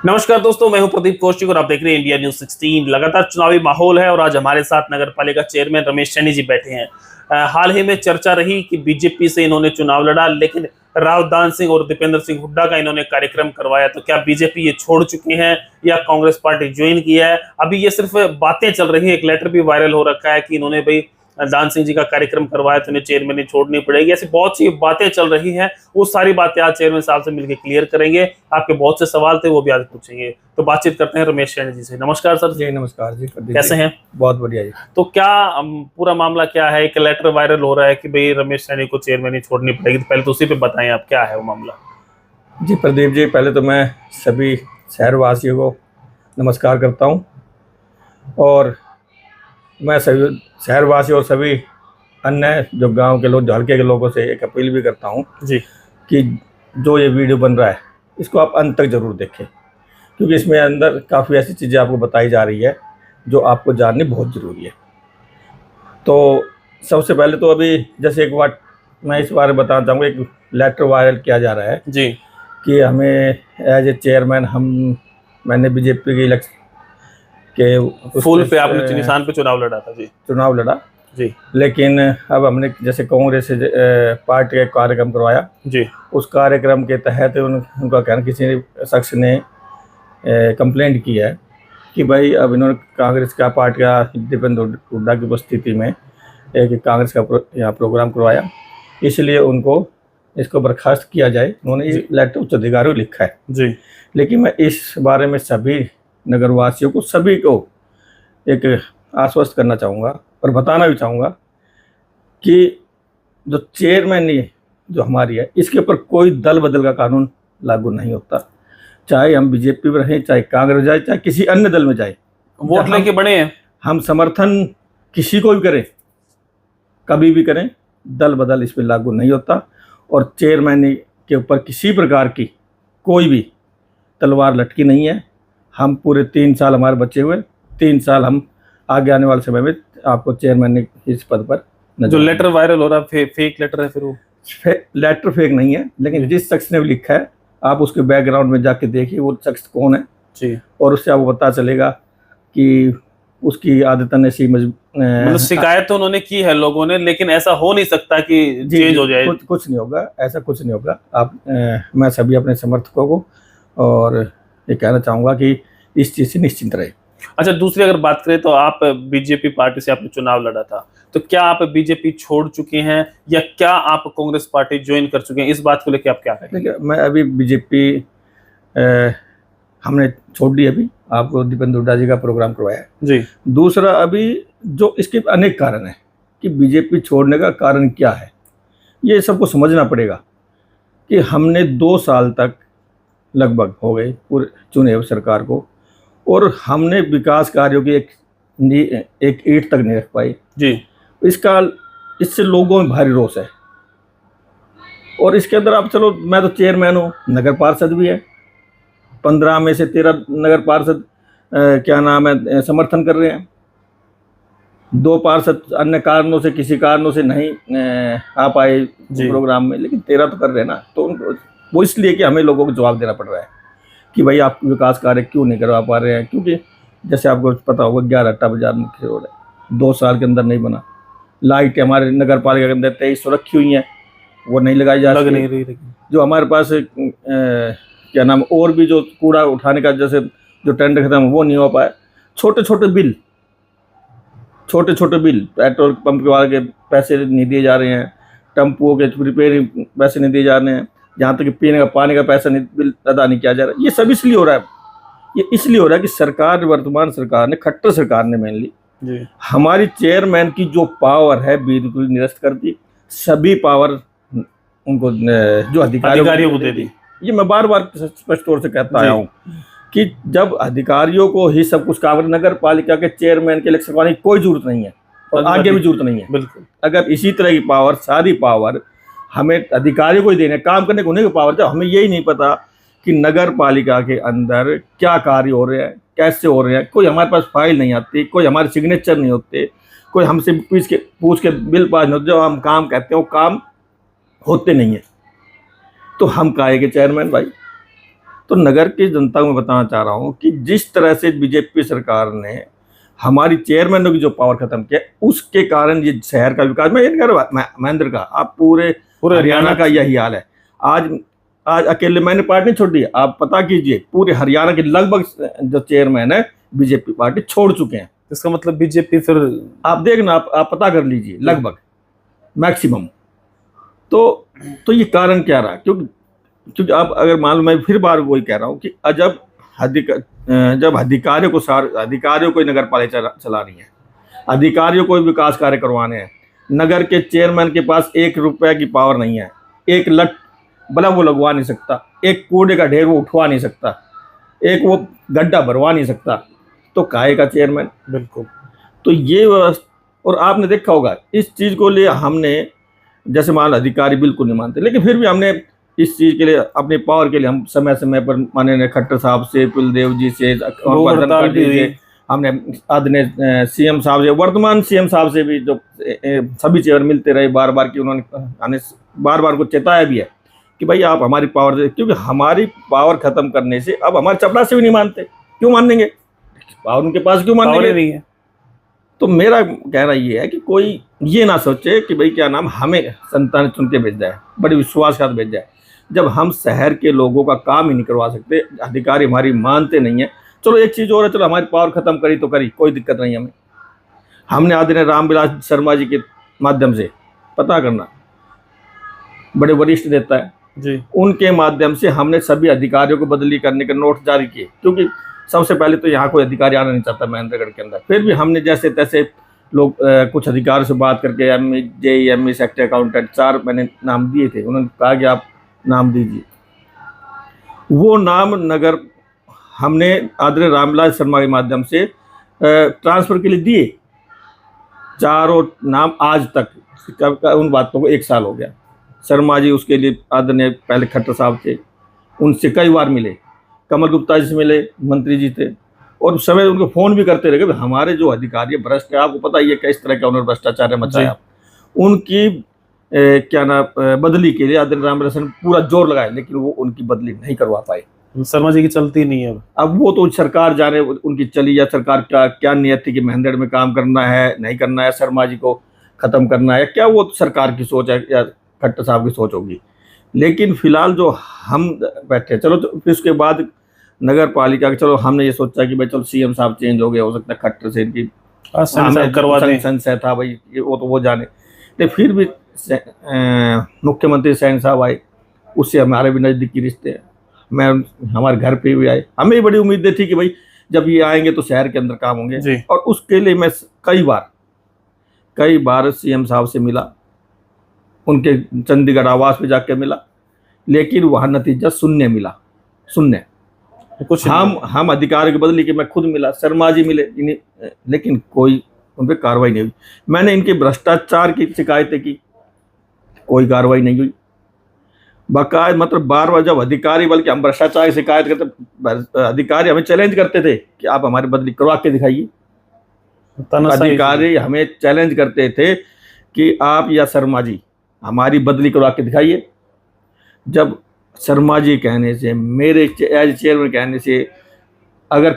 नमस्कार दोस्तों, मैं हूं प्रदीप कौशिक और आप देख रहे हैं इंडिया न्यूज 16। लगातार चुनावी माहौल है और आज हमारे साथ नगर पालिका चेयरमैन रमेश सैनी जी बैठे हैं। हाल ही में चर्चा रही कि बीजेपी से इन्होंने चुनाव लड़ा, लेकिन राव दान सिंह और दीपेंद्र सिंह हुड्डा का इन्होंने कार्यक्रम करवाया। तो क्या बीजेपी ये छोड़ चुके हैं या कांग्रेस पार्टी ज्वाइन किया है? अभी ये सिर्फ बातें चल रही हैं। एक लेटर भी वायरल हो रखा है कि इन्होंने भाई दान सिंह जी का कार्यक्रम करवाया तो इन्हें चेयरमैन छोड़नी पड़ेगी। ऐसी बहुत सी बातें चल रही हैं। वो सारी बातें आज चेयरमैन साहब से मिलकर क्लियर करेंगे। आपके बहुत से सवाल थे, वो भी आज पूछेंगे। तो बातचीत करते हैं रमेश सैनी जी से। नमस्कार सर। जी नमस्कार जी। कैसे हैं? बहुत बढ़िया जी। तो क्या पूरा मामला क्या है? एक लेटर वायरल हो रहा है कि भाई रमेश सैनी को चेयरमैन छोड़नी पड़ेगी। तो पहले तो उसी पे बताएं आप, क्या है वो मामला? जी प्रदीप जी, पहले तो मैं सभी शहरवासियों को नमस्कार करता हूं और मैं सभी शहरवासियों और सभी अन्य जो गांव के लोग, जो हल्के के लोगों से एक अपील भी करता हूं जी कि जो ये वीडियो बन रहा है इसको आप अंत तक ज़रूर देखें, क्योंकि इसमें अंदर काफ़ी ऐसी चीज़ें आपको बताई जा रही है जो आपको जाननी बहुत ज़रूरी है। तो सबसे पहले तो अभी जैसे एक बात मैं इस बारे में बताना चाहूँगा। एक लेटर वायरल किया जा रहा है जी कि हमें एज ए चेयरमैन मैंने बीजेपी के इलेक्शन के फूल पे आपने निशान पे चुनाव लड़ा था। जी चुनाव लड़ा जी लेकिन अब हमने जैसे कांग्रेस से पार्टी का कार्यक्रम करवाया। जी उस कार्यक्रम के तहत उनका कहना, किसी शख्स ने कंप्लेंट की है कि भाई अब इन्होंने कांग्रेस का पार्टी का दीपेंद्र हुड्डा की उपस्थिति में एक कांग्रेस का यहाँ प्रोग्राम करवाया, इसलिए उनको इसको बर्खास्त किया जाए। उन्होंने ये लेटर उच्च अधिकारियों को लिखा है। जी लेकिन मैं इस बारे में सभी नगरवासियों को, सभी को एक आश्वस्त करना चाहूँगा और बताना भी चाहूँगा कि जो चेयरमैन जो हमारी है, इसके ऊपर कोई दल बदल का कानून लागू नहीं होता। चाहे हम बीजेपी में रहें, चाहे कांग्रेस जाए, चाहे किसी अन्य दल में जाए, वोट लेके बड़े हैं, हम समर्थन किसी को भी करें, कभी भी करें, दल बदल इस पर लागू नहीं होता। और चेयरमैन के ऊपर किसी प्रकार की कोई भी तलवार लटकी नहीं है। हम पूरे 3 साल हमारे बचे हुए, 3 साल हम आगे आने वाले समय में आपको चेयरमैन इस पद पर जो लेटर वायरल हो रहा है फेक लेटर है। फिर वो लेटर फेक नहीं है, लेकिन जिस शख्स ने भी लिखा है आप उसके बैकग्राउंड में जाके देखिए वो शख्स कौन है जी, और उससे आपको पता चलेगा कि उसकी आदतन ऐसी मतलब शिकायत तो उन्होंने की है लोगों ने, लेकिन ऐसा हो नहीं सकता कि चेंज हो जाए। कुछ नहीं होगा, ऐसा कुछ नहीं होगा। आप मैं सभी अपने समर्थकों को और ये कहना चाहूँगा कि इस चीज़ से निश्चिंत रहे। अच्छा, दूसरी अगर बात करें तो आप बीजेपी पार्टी से आपने चुनाव लड़ा था, तो क्या आप बीजेपी छोड़ चुके हैं या क्या आप कांग्रेस पार्टी ज्वाइन कर चुके हैं? इस बात को लेकर आप क्या कहेंगे? देखिए, मैं अभी बीजेपी हमने छोड़ दी। अभी आपको दीपेंद्र हुड्डा जी का प्रोग्राम करवाया जी। दूसरा, अभी जो इसके अनेक कारण हैं कि बीजेपी छोड़ने का कारण क्या है, ये सबको समझना पड़ेगा कि हमने 2 साल तक लगभग हो गए पूरे चुने हुए सरकार को, और हमने विकास कार्यों की एक ईंट तक नहीं रख पाई जी। इससे लोगों में भारी रोष है। और इसके अंदर आप चलो, मैं तो चेयरमैन हूँ, नगर पार्षद भी है, 15 में से 13 नगर पार्षद क्या नाम है समर्थन कर रहे हैं। 2 पार्षद अन्य कारणों से, किसी कारणों से नहीं आ पाए प्रोग्राम में, लेकिन 13 तो कर रहे हैं ना। तो वो इसलिए कि हमें लोगों को जवाब देना पड़ रहा है कि भाई आप विकास कार्य क्यों नहीं करवा पा रहे हैं। क्योंकि जैसे आपको पता होगा 11 बाजार मुख्य रोड है, 2 साल के अंदर नहीं बना। लाइट हमारे नगर पालिका के अंदर 23 रखी हुई हैं, वो नहीं लगाई जा रही। जो हमारे पास क्या नाम, और भी जो कूड़ा उठाने का जैसे जो टेंडर खत्म, वो नहीं हो पाया। छोटे छोटे बिल, पेट्रोल पंप वाले के पैसे नहीं दिए जा रहे हैं, टेम्पुओं के रिपेयरिंग पैसे नहीं दिए जा रहे हैं, यहाँ तक कि पीने का पानी का पैसा नहीं, बिल अदा नहीं किया जा रहा है। ये सब इसलिए हो रहा है, ये इसलिए हो रहा है कि सरकार, वर्तमान सरकार ने, खट्टर सरकार ने मेनली हमारी चेयरमैन की जो पावर है बिल्कुल निरस्त कर दी। सभी पावर उनको जो अधिकारियों को दे दी। ये मैं बार बार स्पष्ट तौर से कहता आया हूँ कि जब अधिकारियों को ही सब कुछ काम, नगर पालिका के चेयरमैन के इलेक्शन करवाने की कोई जरूरत नहीं है और आगे भी जरूरत नहीं है। बिल्कुल, अगर इसी तरह की पावर, सारी पावर हमें अधिकारियों को ही देने, काम करने को उन्हें की पावर। जब हमें यही नहीं पता कि नगर पालिका के अंदर क्या कार्य हो रहे हैं, कैसे हो रहे हैं, कोई हमारे पास फाइल नहीं आती, कोई हमारे सिग्नेचर नहीं होते, कोई हमसे पूछ के बिल पास नहीं होते, जो हम काम कहते हैं वो काम होते नहीं है, तो हम काहे के चेयरमैन भाई? तो नगर की जनता को मैं बताना चाह रहा हूँ कि जिस तरह से बीजेपी सरकार ने हमारी चेयरमैनों की जो पावर खत्म किया, उसके कारण ये शहर का विकास, मैं ये नहीं कह रहा महेंद्र का, आप पूरे हरियाणा का यही हाल है। आज आज अकेले मैंने पार्टी नहीं छोड़ी, आप पता कीजिए पूरे हरियाणा के लगभग जो चेयरमैन है बीजेपी पार्टी छोड़ चुके हैं। इसका मतलब बीजेपी फिर आप देखना, आप पता कर लीजिए, लगभग मैक्सिमम। तो ये कारण क्या रहा? क्योंकि आप अगर मान लो, मैं फिर बार वही कह रहा हूँ कि जब अधिकारियों को नगर पालिका चला रही है, अधिकारियों को विकास कार्य करवाने हैं, नगर के चेयरमैन के पास 1 रुपए की पावर नहीं है, एक लट बल्ब वो लगवा नहीं सकता, एक कूड़े का ढेर वो उठवा नहीं सकता, एक वो गड्ढा भरवा नहीं सकता, तो काहे का चेयरमैन? बिल्कुल। तो ये व्यवस्था, और आपने देखा होगा इस चीज़ को लिए हमने, जैसे मान अधिकारी बिल्कुल नहीं मानते, लेकिन फिर भी हमने इस चीज़ के लिए, अपने पावर के लिए, हम समय समय पर माननीय खट्टर साहब से, कुलदेव जी से, हमने आदरणीय सीएम साहब से, वर्तमान सीएम साहब से भी जो सभी चेयर मिलते रहे बार बार, कि उन्होंने बार बार को चेताया भी है कि भाई आप हमारी पावर दे, क्योंकि हमारी पावर खत्म करने से अब हमारे चपरासी भी नहीं मानते। क्यों मानेंगे? पावर उनके पास क्यों मानेंगे? नहीं है। तो मेरा कहना ये है कि कोई ये ना सोचे कि भाई क्या नाम, हमें संतान चुन के भेजा है, बड़े विश्वास के साथ भेजा है, जब हम शहर के लोगों का काम ही नहीं करवा सकते, अधिकारी हमारी मानते नहीं है। चलो एक चीज़ और है, चलो हमारी पावर खत्म करी तो करी, कोई दिक्कत नहीं हमें। हमने आदरणीय रामविलास शर्मा जी के माध्यम से, पता करना, बड़े वरिष्ठ नेता है जी, उनके माध्यम से हमने सभी अधिकारियों को बदली करने के नोट जारी किए, क्योंकि सबसे पहले तो यहाँ कोई अधिकारी आना नहीं चाहता महेंद्रगढ़ के अंदर। फिर भी हमने जैसे तैसे लोग कुछ अधिकारियों से बात करके एमई सेक्टर अकाउंटेंट 4 मैंने नाम दिए थे, उन्होंने कहा कि आप नाम दीजिए। वो नाम नगर हमने आदरणीय रामविलास शर्मा के माध्यम से ट्रांसफर के लिए दिए, चारों नाम आज तक, उन बातों को 1 साल हो गया। शर्मा जी उसके लिए आदरणीय पहले खट्टर साहब थे, उनसे कई बार मिले, कमल गुप्ता जी से मिले, मंत्री जी थे, और समय उनको फ़ोन भी करते रहे कि हमारे जो अधिकारी भ्रष्ट है, आपको पता ही है किस तरह का उन्होंने भ्रष्टाचार मचाया, उनकी क्या नाम बदली के लिए आदरणीय रामविलास पूरा जोर लगाए, लेकिन वो उनकी बदली नहीं करवा पाए। शर्मा जी की चलती नहीं है अब वो तो सरकार जाने उनकी चली, या सरकार का क्या नियत थी कि महेंद्रगढ़ में काम करना है, नहीं करना है, शर्मा जी को ख़त्म करना है, क्या वो सरकार की सोच है या खट्टर साहब की सोच होगी। लेकिन फिलहाल जो हम बैठे, चलो तो फिर उसके बाद नगर पालिका के, चलो हमने ये सोचा कि भाई चलो सीएम साहब चेंज हो गए, हो सकता है खट्टर से इनकी संशय था भाई, वो तो वो जाने। लेकिन फिर भी मुख्यमंत्री सैन साहब आए, उससे हमारे भी नज़दीकी रिश्ते हैं, हमारे घर पे भी आए, हमें भी बड़ी उम्मीदें थी कि भाई जब ये आएंगे तो शहर के अंदर काम होंगे, और उसके लिए मैं कई बार सीएम साहब से मिला, उनके चंडीगढ़ आवास पे जाकर मिला, लेकिन वहाँ नतीजा शून्य। कुछ हम अधिकारी की बदली के मैं खुद मिला, शर्मा जी मिले, लेकिन कोई उन पर कार्रवाई नहीं हुई। मैंने इनके भ्रष्टाचार की शिकायतें की, कोई कार्रवाई नहीं हुई। बाकायदा मतलब बार जब अधिकारी, बल्कि हम भ्रष्टाचार की शिकायत करते, अधिकारी हमें चैलेंज करते थे कि आप हमारी बदली करवा के दिखाइए। अधिकारी हमें चैलेंज करते थे कि आप या शर्मा जी हमारी बदली करवा के दिखाइए। जब शर्मा जी कहने से, मेरे एज चेयरमैन कहने से, अगर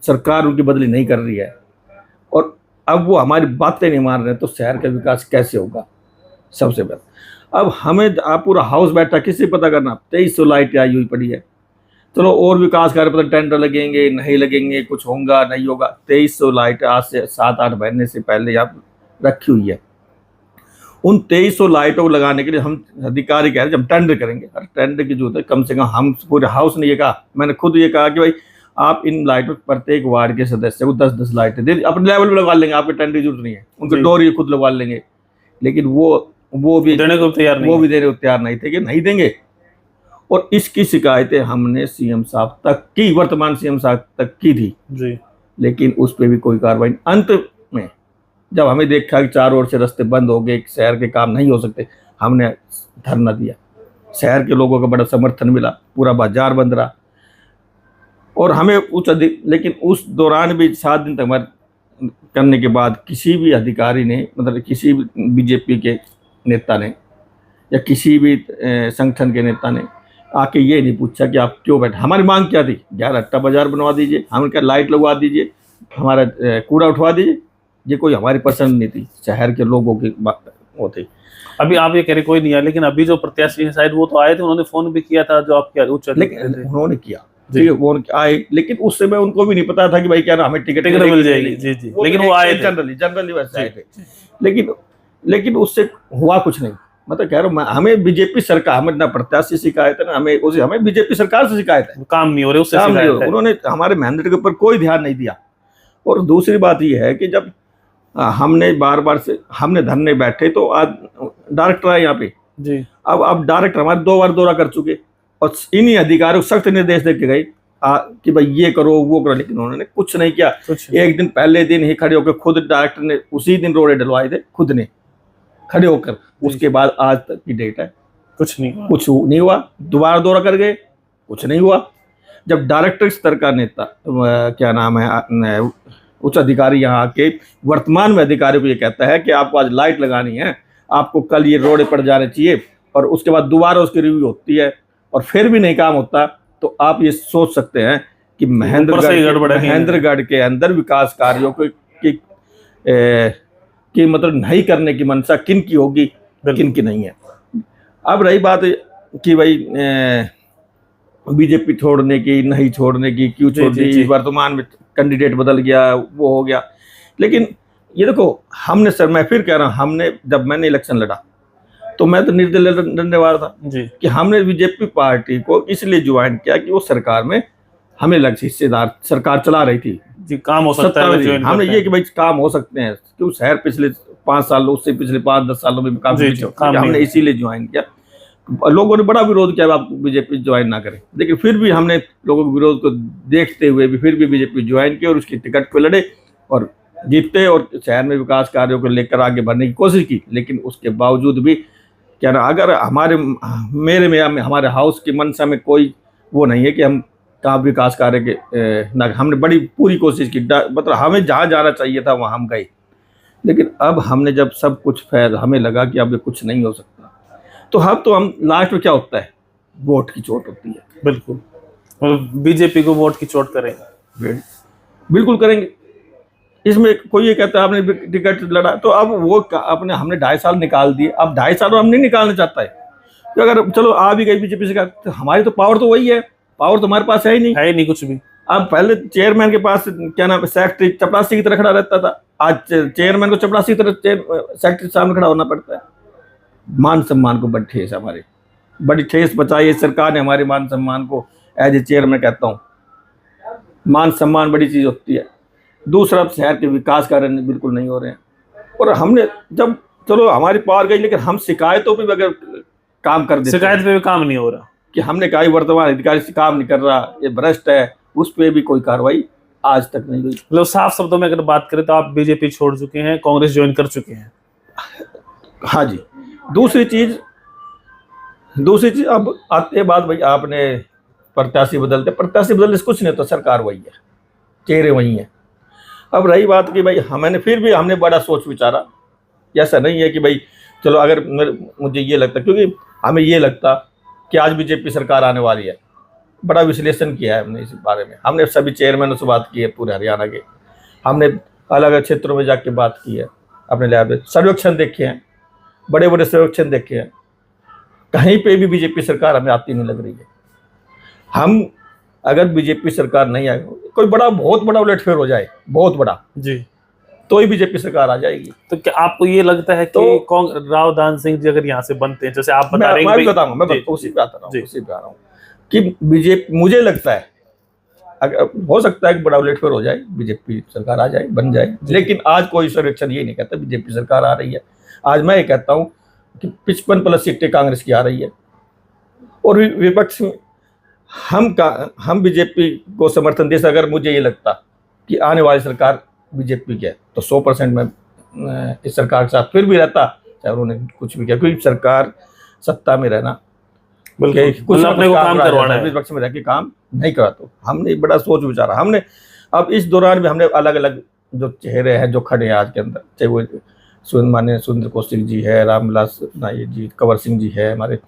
सरकार उनकी बदली नहीं कर रही है और अब वो हमारी बातें नहीं मान रहे, तो शहर का विकास कैसे होगा? सबसे पहले अब हमें, आप पूरा हाउस बैठा, किसी पता करना 2300 लाइटें आई हुई पड़ी है, चलो और विकास कार्य पता टेंडर लगेंगे नहीं लगेंगे, कुछ होगा नहीं होगा, 2300 लाइट आज से 7-8 महीने से पहले यहाँ रखी हुई है। उन 2300 लाइटों को लगाने के लिए हम अधिकारी कह रहे हैं हम टेंडर करेंगे। टेंडर की जरूरत है, कम से कम हम पूरे हाउस ने ये कहा, मैंने खुद ये कहा कि भाई आप इन लाइटों प्रत्येक वार्ड के सदस्य को 10-10 लाइटें दे, अपने लेवल पर लगवा लेंगे, आपके टेंडर की जरूरत नहीं है, उनके डोर ये खुद लगवा लेंगे। लेकिन वो भी देने को तैयार नहीं थे कि नहीं देंगे। और इसकी शिकायतें हमने सीएम साहब तक की, वर्तमान सीएम साहब तक की थी जी, लेकिन उस पर भी कोई कार्रवाई। अंत में जब हमें देखा कि चारों ओर से रास्ते बंद हो गए, शहर के काम नहीं हो सकते, हमने धरना दिया, शहर के लोगों का बड़ा समर्थन मिला, पूरा बाजार बंद रहा, और हमें लेकिन उस दौरान भी 7 दिन तक हमारे करने के बाद किसी भी अधिकारी ने, मतलब किसी भी बीजेपी के नेता ने या किसी भी संगठन के नेता ने आके ये नहीं पूछा कि आप क्यों बैठे। हमारी मांग क्या थी, 11 अट्टा बाजार बनवा दीजिए, हमने कहा लाइट लगवा दीजिए, हमारा कूड़ा उठवा दीजिए। ये कोई हमारी पसंद नहीं थी, शहर के लोगों की वो थी। अभी आप ये कह रहे कोई नहीं आया, लेकिन अभी जो प्रत्याशी है शायद वो तो आए थे, उन्होंने फोन भी किया था जो आपके उच्च लेकिन उन्होंने किया, ठीक है, वो आए, लेकिन उस समय उनको भी नहीं पता था कि भाई क्या ना हमें टिकट मिल जाएगी। जी जी, लेकिन वो आए थे जनरली वैसे आए थे। लेकिन उससे हुआ कुछ नहीं। मतलब कह रहा हूँ, हमें बीजेपी सरकार, हमें ना प्रत्याशी शिकायत है ना हमें बीजेपी सरकार से शिकायत है, काम नहीं हो रहे उससे शिकायत है। उन्होंने हमारे मैंडेट के ऊपर कोई ध्यान नहीं दिया। और दूसरी बात यह है कि जब हमने बार बार से हमने धरने बैठे तो आज डायरेक्टर आए यहाँ पे जी, अब डायरेक्टर हमारे 2 बार दौरा कर चुके और इन्हीं अधिकारियों को सख्त निर्देश दे के गए कि भाई ये करो वो करो, लेकिन उन्होंने कुछ नहीं किया। एक दिन पहले दिन ही खड़े होकर खुद डायरेक्टर ने उसी दिन रोड़े डलवाए थे, खुद ने खड़े होकर। उसके बाद आज तक की डेट है, कुछ नहीं हुआ। दोबारा दौरा कर गए, कुछ नहीं हुआ। जब डायरेक्टर स्तर का नेता क्या नाम है उच्च अधिकारी यहाँ आके वर्तमान में अधिकारी को ये कहता है कि आपको आज लाइट लगानी है, आपको कल ये रोडे पड़ जाने चाहिए, और उसके बाद दोबारा उसकी रिव्यू होती है और फिर भी नहीं काम होता, तो आप ये सोच सकते हैं कि महेंद्रगढ़ के अंदर विकास कार्यों को कि मतलब नहीं करने की मंशा किन की होगी, किन की नहीं है। अब रही बात कि भाई बीजेपी छोड़ने की नहीं छोड़ने की, क्यों छोड़ दी, वर्तमान में कैंडिडेट बदल गया, वो हो गया। लेकिन ये देखो, हमने सर, मैं फिर कह रहा हूँ, जब मैंने इलेक्शन लड़ा तो मैं तो निर्दलीय लड़ने वाला था जी, कि हमने बीजेपी पार्टी को इसलिए ज्वाइन किया कि वो सरकार में हमें लग हिस्सेदार, सरकार चला रही थी जी, काम हो सकता है। हमने ये कि भाई काम हो सकते हैं, क्यों शहर पिछले 5 सालों उससे पिछले 5-10 सालों में काम हमने इसीलिए ज्वाइन किया। लोगों ने बड़ा विरोध किया आप बीजेपी ज्वाइन ना करें, लेकिन फिर भी हमने लोगों के विरोध को देखते हुए भी फिर भी बीजेपी ज्वाइन की और उसकी टिकट पे लड़े और जीतते और शहर में विकास कार्यों को लेकर आगे बढ़ने की कोशिश की। लेकिन उसके बावजूद भी क्या ना, अगर हमारे हाउस की मंशा में कोई वो नहीं है कि हम कहाँ विकास कार्य के ना, हमने बड़ी पूरी कोशिश की, मतलब हमें जहाँ जाना चाहिए था वहाँ हम गए। लेकिन अब हमने जब सब कुछ हमें लगा कि अब ये कुछ नहीं हो सकता, तो हम लास्ट में क्या होता है, वोट की चोट होती है। बिल्कुल, बीजेपी को वोट की चोट करेंगे, बिल्कुल करेंगे। इसमें कोई ये कहता है आपने टिकट लड़ा, तो अब वो हमने 2.5 साल निकाल दिए, अब 2.5 साल हम नहीं निकालना चाहता है। तो अगर चलो आ भी गई बीजेपी से, तो हमारी तो पावर तो वही है, पावर तो हमारे पास है ही नहीं कुछ भी। अब पहले चेयरमैन के पास क्या नाम, सेक्रेटरी चपरासी की तरह खड़ा रहता था, आज चेयरमैन को चपरासी की तरह सेक्रेटरी सामने खड़ा होना पड़ता है। मान सम्मान को बड़ी ठेस, हमारे बड़ी ठेस बचाई है सरकार ने हमारे मान सम्मान को। एज ए चेयरमैन कहता हूँ, मान सम्मान बड़ी चीज़ होती है। दूसरा, शहर के विकास कार्य बिल्कुल नहीं हो रहे हैं, और हमने जब चलो हमारी पावर गई, लेकिन हम शिकायतों पे भी अगर काम कर देते, शिकायत पे भी काम नहीं हो रहा, कि हमने कहा वर्तमान अधिकारी से काम नहीं कर रहा, ये भ्रष्ट है, उस पर भी कोई कार्रवाई आज तक नहीं हुई। मतलब साफ शब्दों में अगर बात करें तो आप बीजेपी छोड़ चुके हैं, कांग्रेस ज्वाइन कर चुके हैं। हाँ जी। दूसरी चीज अब आते बात, भाई आपने प्रत्याशी बदलने से कुछ नहीं होता, सरकार वही है, चेहरे वही हैं। अब रही बात कि भाई हमने बड़ा सोच विचारा, ऐसा नहीं है कि भाई चलो, अगर मुझे ये लगता, क्योंकि हमें ये लगता कि आज बीजेपी सरकार आने वाली है, बड़ा विश्लेषण किया है हमने इस बारे में। हमने सभी चेयरमैनों से बात की है पूरे हरियाणा के, हमने अलग अलग क्षेत्रों में जाके बात की है, अपने लैब में सर्वेक्षण देखे हैं, बड़े बड़े सर्वेक्षण देखे हैं, कहीं पे भी बीजेपी सरकार हमें आती नहीं लग रही है। हम अगर बीजेपी सरकार नहीं आए, कोई बहुत बड़ा उलटफेर हो जाए, बहुत बड़ा जी, तो ही बीजेपी सरकार आ जाएगी। तो क्या आपको ये लगता है कि राव दान सिंह जी अगर यहाँ से बनते हैं, जैसे आप बता रहे हैं, मैं बताऊंगा, मैं उसी पे आता रहा हूँ कि बीजेपी, मुझे लगता है अगर हो सकता है कि बड़ा उलटफेर हो जाए, बीजेपी सरकार आ जाए, बन जाए। लेकिन आज कोई सर्वेक्षण ये नहीं कहता बीजेपी सरकार आ रही है। आज मैं ये कहता हूँ कि 55+ सीटें कांग्रेस की आ रही है, और विपक्ष में हम बीजेपी को समर्थन दे। अगर मुझे ये लगता कि आने वाली सरकार बीजेपी की है, तो 100% में इस सरकार के साथ फिर भी रहता, चाहे उन्होंने कुछ भी किया, क्योंकि सरकार सत्ता में रहना, कुछ अपने को काम करवाना है, विपक्ष में रह के काम नहीं करा। तो हमने बड़ा सोच विचारा, हमने अब इस दौरान भी हमने अलग अलग जो चेहरे हैं जो खड़े हैं आज के अंदर, चाहे वो माननीय सुरेंद्र कौशिक जी है, रामविलास नायक जी, कंवर सिंह जी है, हमारे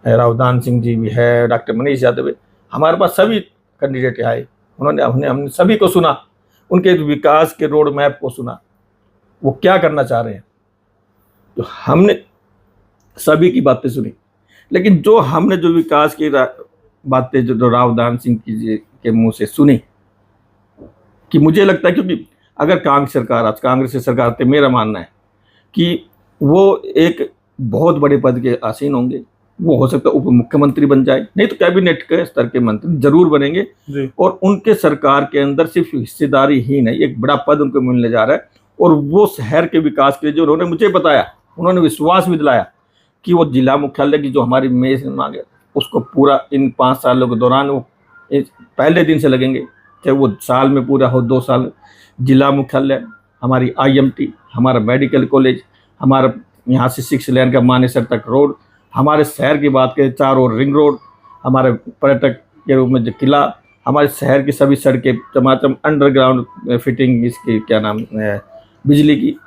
रावदान सिंह जी भी है, डॉक्टर मनीष यादव है, हमारे पास सभी कैंडिडेट आए, हमने सभी को सुना, उनके विकास के रोड मैप को सुना, वो क्या करना चाह रहे हैं, तो हमने सभी की बातें सुनी। लेकिन जो हमने जो विकास की बातें जो रावदान सिंह की के मुंह से सुनी, कि मुझे लगता है, क्योंकि अगर कांग्रेस की सरकार थे, मेरा मानना है कि वो एक बहुत बड़े पद के आसीन होंगे, वो हो सकता है उप मुख्यमंत्री बन जाए, नहीं तो कैबिनेट के स्तर के मंत्री जरूर बनेंगे जी। और उनके सरकार के अंदर सिर्फ हिस्सेदारी ही नहीं, एक बड़ा पद उनको मिलने जा रहा है। और वो शहर के विकास के लिए जो उन्होंने मुझे बताया, उन्होंने विश्वास भी दिलाया कि वो जिला मुख्यालय की जो हमारी मेज मांगे उसको पूरा इन 5 सालों के दौरान वो पहले दिन से लगेंगे, चाहे वो साल में पूरा हो 2 साल। जिला मुख्यालय, हमारी IMT, हमारा मेडिकल कॉलेज, हमारा यहाँ से 6 लेन का मानेसर तक रोड, हमारे शहर की बात करें चारों ओर रिंग रोड, हमारे पर्यटक के रूप में जो किला, हमारे शहर की सभी सड़कें चमाचम अंडरग्राउंड फिटिंग, इसकी क्या नाम है, बिजली की,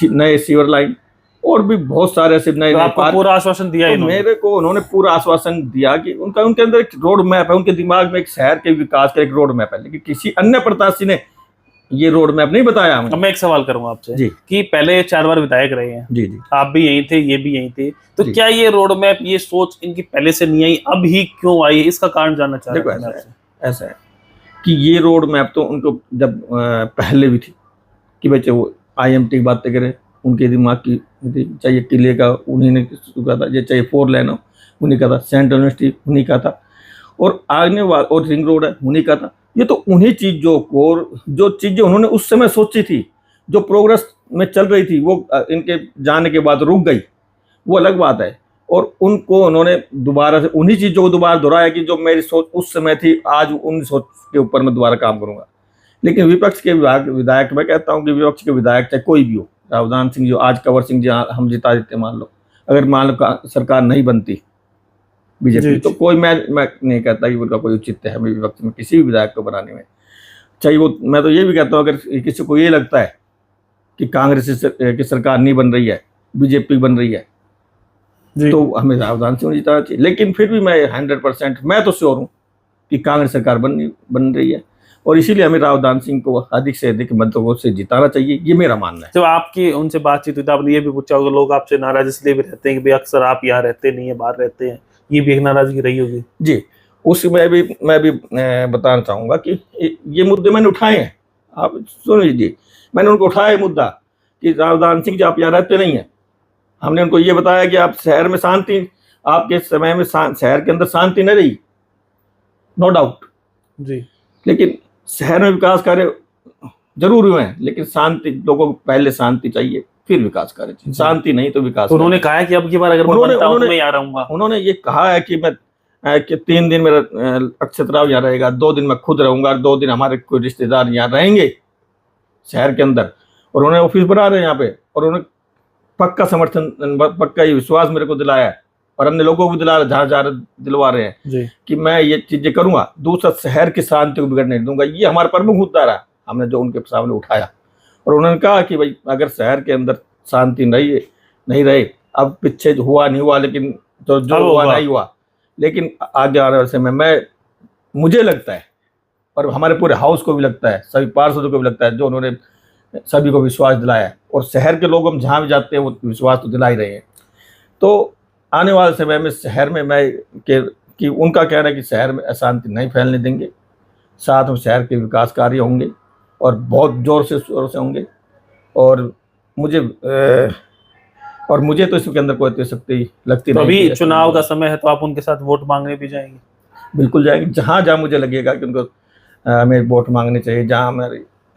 नए सीवर लाइन, और भी बहुत सारे ऐसे नए पार्क। पूरा आश्वासन दिया तो मेरे को उन्होंने पूरा आश्वासन दिया कि उनके अंदर एक रोड मैप है, उनके दिमाग में एक शहर के विकास का एक रोड मैप है, लेकिन किसी अन्य प्रत्याशी ने ये रोड मैप नहीं बताया हमें। मैं एक सवाल करूंगा आपसे जी, कि पहले 4 बार विधायक रहे हैं जी, आप भी यहीं थे, ये भी यहीं थे, तो क्या ये रोड मैप, ये सोच इनकी पहले से नहीं आई, अब ही क्यों आई, इसका कारण जानना चाह रहा हूं। ऐसा है कि ये रोड मैप तो उनको जब पहले भी थी कि बच्चे वो IMT की बातें करें, उनके दिमाग की, चाहे किले का उन्हीं ने कहा था, ये चाहे 4 लेन हो उन्हीं का था, सेंट्रल यूनिवर्सिटी उन्हीं का था, और आगे और रिंग रोड है उन्हीं का था। ये तो उन्हीं जो चीज़ें उन्होंने उस समय सोची थी, जो प्रोग्रेस में चल रही थी, वो इनके जाने के बाद रुक गई, वो अलग बात है। और उनको उन्होंने दोबारा से उन्हीं चीज़ों को दोबारा दोहराया कि जो मेरी सोच उस समय थी, आज उन सोच के ऊपर मैं दोबारा काम करूँगा। लेकिन विपक्ष के विधायक, मैं कहता हूँ कि विपक्ष के विधायक चाहे कोई भी हो, रावदान सिंह जो आज कंवर सिंह जी हम जिता देते, मान लो अगर मान लो सरकार नहीं बनती बीजेपी, तो कोई मैं नहीं कहता कि उनका कोई औचित्य है विपक्ष में किसी भी विधायक को बनाने में, चाहे वो, मैं तो ये भी कहता हूँ अगर किसी को ये लगता है कि कांग्रेस की सरकार नहीं बन रही है, बीजेपी बन रही है, तो हमें रावदान सिंह जिताना चाहिए। लेकिन फिर भी मैं 100% मैं तो श्योर हूँ कि कांग्रेस सरकार बन रही है, और इसीलिए हमें रावदान सिंह को अधिक से अधिक मतों से जिताना चाहिए, ये मेरा मानना है। जब आपकी उनसे बातचीत हुई तो आपने ये भी पूछा होगा, लोग आपसे नाराज इसलिए भी रहते हैं कि भाई अक्सर आप यहाँ रहते नहीं है, बाहर रहते हैं, ये भी एक नाराजगी रही होगी जी। उसमें भी मैं भी बताना चाहूँगा कि ये मुद्दे मैंने उठाए हैं, आप सुन लीजिए, मैंने उनको उठाया मुद्दा कि रावदान सिंह जी आप यहाँ रहते नहीं हैं, हमने उनको ये बताया कि आप शहर में शांति, आपके समय में शहर के अंदर शांति नहीं रही, नो डाउट जी, लेकिन शहर में विकास कार्य जरूर हुए हैं, लेकिन शांति, लोगों को पहले शांति चाहिए फिर विकास कार्य चाहिए, शांति नहीं तो विकास। तो उन्होंने कहा है कि अब की बार अगर मैं बनता हूं तो मैं यहाँ रहूंगा। उन्होंने ये कहा है कि मैं कि 3 दिन मेरा अक्षत राव यहाँ रहेगा, 2 दिन मैं खुद रहूंगा, 2 दिन हमारे कोई रिश्तेदार यहाँ रहेंगे शहर के अंदर, और उन्होंने ऑफिस बना रहे हैं यहाँ पे, और उन्होंने पक्का समर्थन, पक्का ये विश्वास मेरे को दिलाया है, और हमने लोगों को दिला जहाँ दिलवा रहे हैं कि मैं ये चीजें करूंगा। दूसरा, शहर की शांति को बिगड़ने नहीं दूंगा, ये हमारा प्रमुख मुद्दा रहा, हमने जो उनके सामने उठाया। और उन्होंने कहा कि भाई अगर शहर के अंदर शांति नहीं रहे, अब पीछे हुआ नहीं हुआ, लेकिन जो हुआ नहीं हुआ, लेकिन आगे आने वाले समय में मुझे लगता है, और हमारे पूरे हाउस को भी लगता है, सभी पार्षदों को भी लगता है, जो उन्होंने सभी को विश्वास दिलाया है, और शहर के लोग हम जहाँ भी जाते हैं वो विश्वास तो दिला ही रहे हैं। तो आने वाले समय में शहर में कि उनका कहना है कि शहर में अशांति नहीं फैलने देंगे, साथ में शहर के विकास कार्य होंगे और बहुत जोर से होंगे, और मुझे तो इसके अंदर कोई शक्ति लगती नहीं। अभी चुनाव का समय है तो आप उनके साथ वोट मांगने भी जाएंगे? बिल्कुल जाएंगे, जहाँ मुझे लगेगा कि उनको हमें वोट मांगने चाहिए, जहाँ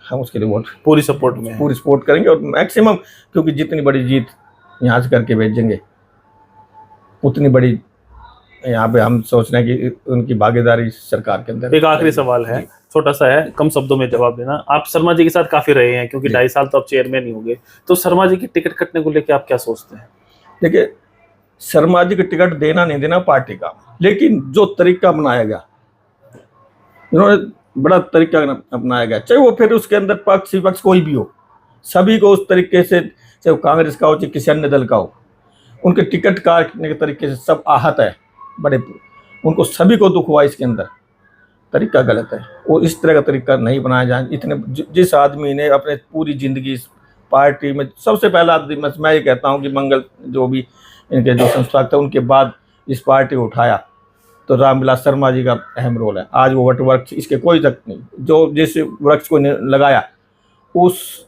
हम उसके लिए वोट पूरी सपोर्ट करेंगे, और मैक्सिमम, क्योंकि जितनी बड़ी जीत यहाँ से करके भेजेंगे उतनी बड़ी यहाँ पे हम सोच रहे हैं कि उनकी भागीदारी सरकार के अंदर। एक आखिरी सवाल है, छोटा सा है, कम शब्दों में जवाब देना। आप शर्मा जी के साथ काफी रहे हैं, क्योंकि 2.5 साल तो आप चेयरमैन ही होंगे, तो शर्मा जी की टिकट कटने को लेकर आप क्या सोचते हैं? देखिए, शर्मा जी की टिकट देना नहीं देना पार्टी का, लेकिन जो तरीका अपनाया गया, इन्होंने बड़ा तरीका अपनाया गया, चाहे वो फिर उसके अंदर पक्ष विपक्ष कोई भी हो, सभी को उस तरीके से, चाहे वो कांग्रेस का हो चाहे किसी अन्य दल का हो, उनके टिकट काटने के तरीके से सब आहत है। बड़े, उनको सभी को दुख हुआ इसके अंदर। तरीका गलत है, वो इस तरह का तरीका नहीं बनाया जाए। इतने जिस आदमी ने अपने पूरी ज़िंदगी इस पार्टी में, सबसे पहला मैं ये कहता हूँ कि मंगल जो भी इनके जो संस्थापक थे, उनके बाद इस पार्टी को उठाया तो रामविलास शर्मा जी का अहम रोल है। आज वो वट वृक्ष, इसके कोई तक नहीं, जो जिस वृक्ष को लगाया, उस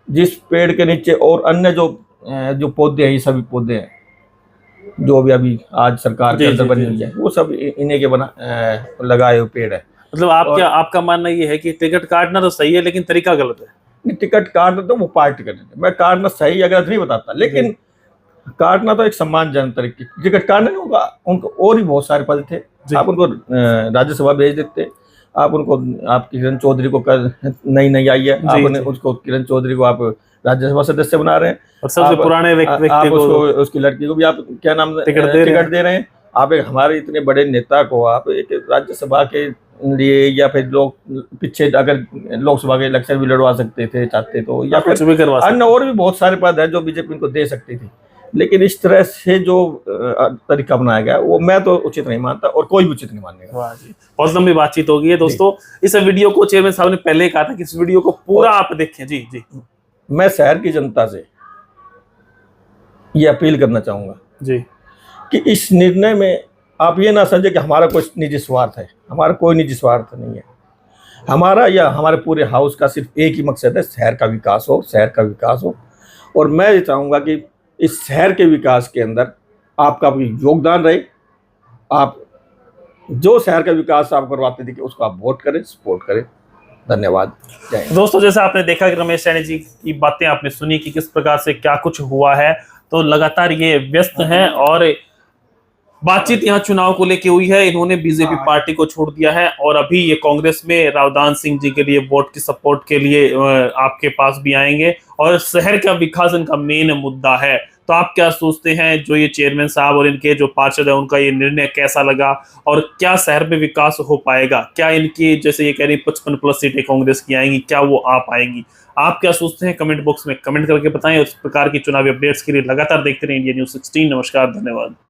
जिस पेड़ के नीचे और अन्य जो पौधे हैं, ये सभी पौधे हैं जो भी अभी आज सरकार के अंदर बनी हुई है, वो सब इन्हीं के लगाए हुए पेड़ है। मतलब आपका मानना ये है कि टिकट काटना तो सही है लेकिन तरीका गलत है? नहीं, टिकट काटना तो वो पार्टी करने, मैं काटना सही या गलत नहीं बताता, लेकिन काटना तो एक सम्मानजनक तरीके। टिकट काटना नहीं होगा, उनको और भी बहुत सारे पद थे, आप उनको राज्यसभा भेज देते, आप उनको, आप किरण चौधरी को नई आई है, आपने उसको, किरण चौधरी को आप राज्यसभा सदस्य बना रहे हैं, और सबसे पुराने व्यक्ति आप उसको, उसकी लड़की को भी आप क्या नाम टिकट दे रहे हैं। आप एक हमारे इतने बड़े नेता को आप एक राज्यसभा के लिए, या फिर लोग पीछे अगर लोकसभा के इलेक्शन भी लड़वा सकते थे, चाहते तो, या फिर अन्य और भी बहुत सारे पद है जो बीजेपी इनको दे सकती थी, लेकिन इस तरह से जो तरीका बनाया गया वो मैं तो उचित नहीं मानता, और कोई भी उचित नहीं मानेगा। वाह जी, बहुत लंबी बातचीत हो गई है दोस्तों। इस वीडियो को चेयरमैन साहब ने पहले ही कहा था कि इस वीडियो को पूरा आप देखें। जी जी, मैं शहर की जनता से ये अपील करना चाहूँगा जी कि इस निर्णय में आप ये ना समझे कि हमारा कोई निजी स्वार्थ है। हमारा कोई निजी स्वार्थ नहीं है। हमारा या हमारे पूरे हाउस का सिर्फ एक ही मकसद है, शहर का विकास हो, शहर का विकास हो। और मैं ये चाहूँगा कि इस शहर के विकास के अंदर आपका भी योगदान रहे। आप जो शहर का विकास आप करवाते थे कि उसको आप वोट करें, सपोर्ट करें। धन्यवाद। दोस्तों, जैसे आपने देखा कि रमेश सैनी जी की बातें आपने सुनी कि किस प्रकार से क्या कुछ हुआ है, तो लगातार ये व्यस्त हैं और बातचीत यहाँ चुनाव को लेके हुई है। इन्होंने बीजेपी पार्टी को छोड़ दिया है और अभी ये कांग्रेस में रावदान सिंह जी के लिए वोट की सपोर्ट के लिए आपके पास भी आएंगे और शहर का विकास इनका मेन मुद्दा है। तो आप क्या सोचते हैं, जो ये चेयरमैन साहब और इनके जो पार्षद है उनका ये निर्णय कैसा लगा और क्या शहर में विकास हो पाएगा? क्या इनकी, जैसे ये कह रही 55+ सीटें कांग्रेस की आएंगी, क्या वो आ पाएंगी? आप क्या सोचते हैं कमेंट बॉक्स में कमेंट करके बताएं। और इस प्रकार की चुनावी अपडेट्स के लिए लगातार देखते रहिए इंडिया न्यूज़ 16। नमस्कार, धन्यवाद।